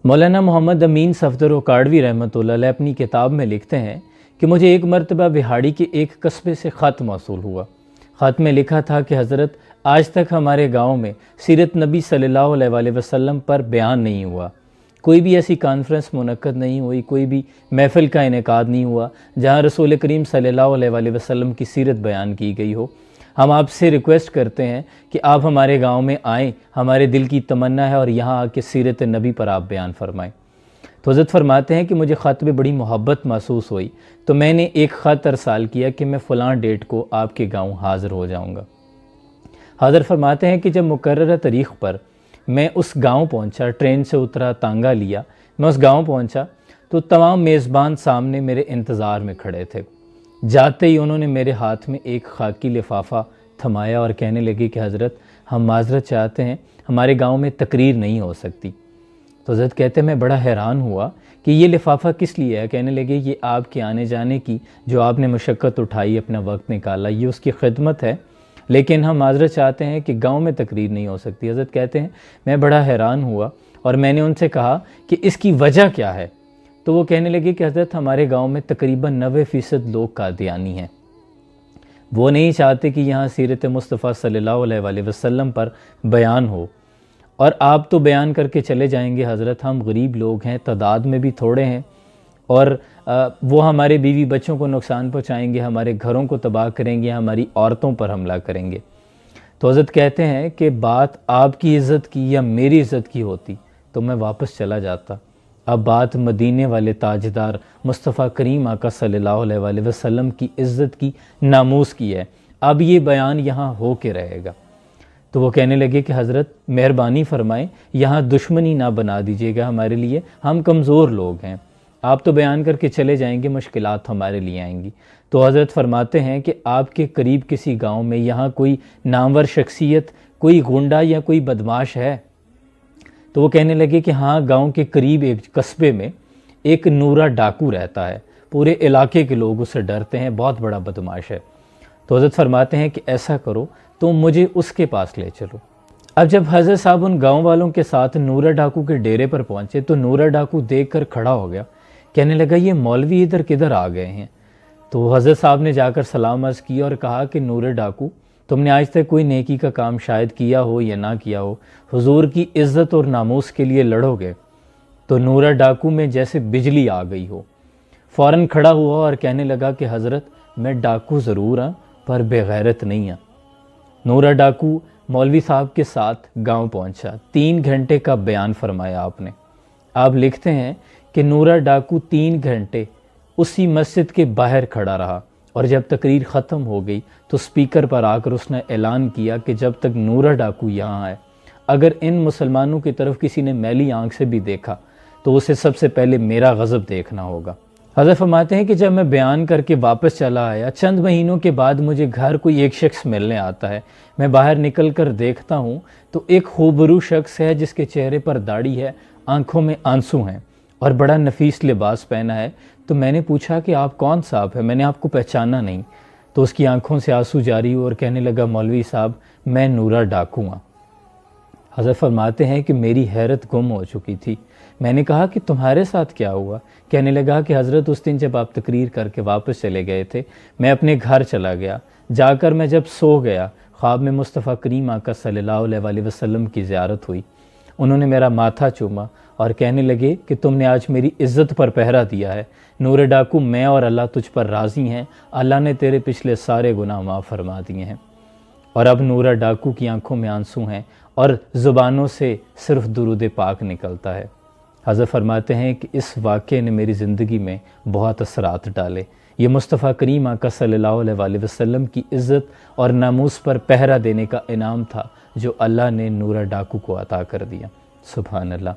مولانا محمد امین صفدر اکاڑوی رحمۃ اللہ علیہ اپنی کتاب میں لکھتے ہیں کہ مجھے ایک مرتبہ بہاڑی کے ایک قصبے سے خط موصول ہوا۔ خط میں لکھا تھا کہ حضرت آج تک ہمارے گاؤں میں سیرت نبی صلی اللہ علیہ وآلہ وسلم پر بیان نہیں ہوا، کوئی بھی ایسی کانفرنس منعقد نہیں ہوئی، کوئی بھی محفل کا انعقاد نہیں ہوا جہاں رسول کریم صلی اللہ علیہ وآلہ وسلم کی سیرت بیان کی گئی ہو۔ ہم آپ سے ریکویسٹ کرتے ہیں کہ آپ ہمارے گاؤں میں آئیں، ہمارے دل کی تمنا ہے اور یہاں آ کے سیرت نبی پر آپ بیان فرمائیں۔ تو حضرت فرماتے ہیں کہ مجھے خط میں بڑی محبت محسوس ہوئی، تو میں نے ایک خط ارسال کیا کہ میں فلاں ڈیٹ کو آپ کے گاؤں حاضر ہو جاؤں گا۔ حضرت فرماتے ہیں کہ جب مقررہ تاریخ پر میں اس گاؤں پہنچا، ٹرین سے اترا، تانگا لیا، میں اس گاؤں پہنچا تو تمام میزبان سامنے میرے انتظار میں کھڑے تھے۔ جاتے ہی انہوں نے میرے ہاتھ میں ایک خاکی لفافہ تھمایا اور کہنے لگے کہ حضرت ہم معذرت چاہتے ہیں، ہمارے گاؤں میں تقریر نہیں ہو سکتی۔ تو حضرت کہتے ہیں میں بڑا حیران ہوا کہ یہ لفافہ کس لیے ہے؟ کہنے لگے یہ آپ کے آنے جانے کی جو آپ نے مشقت اٹھائی، اپنا وقت نکالا، یہ اس کی خدمت ہے، لیکن ہم معذرت چاہتے ہیں کہ گاؤں میں تقریر نہیں ہو سکتی۔ حضرت کہتے ہیں میں بڑا حیران ہوا اور میں نے ان سے کہا کہ اس کی وجہ کیا ہے؟ تو وہ کہنے لگے کہ حضرت ہمارے گاؤں میں تقریباً 90% لوگ قادیانی ہیں، وہ نہیں چاہتے کہ یہاں سیرت مصطفیٰ صلی اللہ علیہ وآلہ وسلم پر بیان ہو، اور آپ تو بیان کر کے چلے جائیں گے حضرت، ہم غریب لوگ ہیں، تعداد میں بھی تھوڑے ہیں، اور وہ ہمارے بیوی بچوں کو نقصان پہنچائیں گے، ہمارے گھروں کو تباہ کریں گے، ہماری عورتوں پر حملہ کریں گے۔ تو حضرت کہتے ہیں کہ بات آپ کی عزت کی یا میری عزت کی ہوتی تو میں واپس چلا جاتا، اب بات مدینے والے تاجدار مصطفیٰ کریم آقا صلی اللہ علیہ وآلہ وسلم کی عزت کی، ناموس کی ہے، اب یہ بیان یہاں ہو کے رہے گا۔ تو وہ کہنے لگے کہ حضرت مہربانی فرمائیں، یہاں دشمنی نہ بنا دیجیے گا ہمارے لیے، ہم کمزور لوگ ہیں، آپ تو بیان کر کے چلے جائیں گے، مشکلات ہمارے لیے آئیں گی۔ تو حضرت فرماتے ہیں کہ آپ کے قریب کسی گاؤں میں یہاں کوئی نامور شخصیت، کوئی غنڈہ یا کوئی بدماش ہے؟ تو وہ کہنے لگے کہ ہاں، گاؤں کے قریب ایک قصبے میں ایک نورا ڈاکو رہتا ہے، پورے علاقے کے لوگ اسے ڈرتے ہیں، بہت بڑا بدماش ہے۔ تو حضرت فرماتے ہیں کہ ایسا کرو تو مجھے اس کے پاس لے چلو۔ اب جب حضرت صاحب ان گاؤں والوں کے ساتھ نورا ڈاکو کے ڈیرے پر پہنچے تو نورا ڈاکو دیکھ کر کھڑا ہو گیا، کہنے لگا یہ مولوی ادھر کدھر آ گئے ہیں؟ تو حضرت صاحب نے جا کر سلام عرض کی اور کہا کہ نورا ڈاکو، تم نے آج تک کوئی نیکی کا کام شاید کیا ہو یا نہ کیا ہو، حضور کی عزت اور ناموس کے لیے لڑو گے؟ تو نورا ڈاکو میں جیسے بجلی آ گئی ہو، فوراً کھڑا ہوا اور کہنے لگا کہ حضرت میں ڈاکو ضرور ہوں پر بے غیرت نہیں ہوں۔ نورا ڈاکو مولوی صاحب کے ساتھ گاؤں پہنچا، 3 گھنٹے کا بیان فرمایا آپ نے۔ آپ لکھتے ہیں کہ نورا ڈاکو 3 گھنٹے اسی مسجد کے باہر کھڑا رہا، اور جب تقریر ختم ہو گئی تو سپیکر پر آ کر اس نے اعلان کیا کہ جب تک نورا ڈاکو یہاں ہے، اگر ان مسلمانوں کی طرف کسی نے میلی آنکھ سے بھی دیکھا تو اسے سب سے پہلے میرا غضب دیکھنا ہوگا۔ حضرت فرماتے ہیں کہ جب میں بیان کر کے واپس چلا آیا، چند مہینوں کے بعد مجھے گھر کوئی ایک شخص ملنے آتا ہے، میں باہر نکل کر دیکھتا ہوں تو ایک خوبرو شخص ہے جس کے چہرے پر داڑھی ہے، آنکھوں میں آنسو ہیں اور بڑا نفیس لباس پہنا ہے۔ تو میں نے پوچھا کہ آپ کون صاحب ہیں؟ میں نے آپ کو پہچانا نہیں۔ تو اس کی آنکھوں سے آنسو جاری ہوئے اور کہنے لگا مولوی صاحب میں نورا ڈاکو ہوں۔ حضرت فرماتے ہیں کہ میری حیرت گم ہو چکی تھی، میں نے کہا کہ تمہارے ساتھ کیا ہوا؟ کہنے لگا کہ حضرت اس دن جب آپ تقریر کر کے واپس چلے گئے تھے، میں اپنے گھر چلا گیا، جا کر میں جب سو گیا، خواب میں مصطفیٰ کریم آقا صلی اللہ علیہ وآلہ وسلم کی زیارت ہوئی، انہوں نے میرا ماتھا چوما اور کہنے لگے کہ تم نے آج میری عزت پر پہرا دیا ہے، نور ڈاکو میں اور اللہ تجھ پر راضی ہیں، اللہ نے تیرے پچھلے سارے گناہ معاف فرما دیے ہیں۔ اور اب نورا ڈاکو کی آنکھوں میں آنسو ہیں اور زبانوں سے صرف درود پاک نکلتا ہے۔ حضرت فرماتے ہیں کہ اس واقعے نے میری زندگی میں بہت اثرات ڈالے، یہ مصطفیٰ کریم آقا صلی اللہ علیہ وآلہ وسلم کی عزت اور ناموس پر پہرا دینے کا انعام تھا جو اللہ نے نورا ڈاکو کو عطا کر دیا۔ سبحان اللہ۔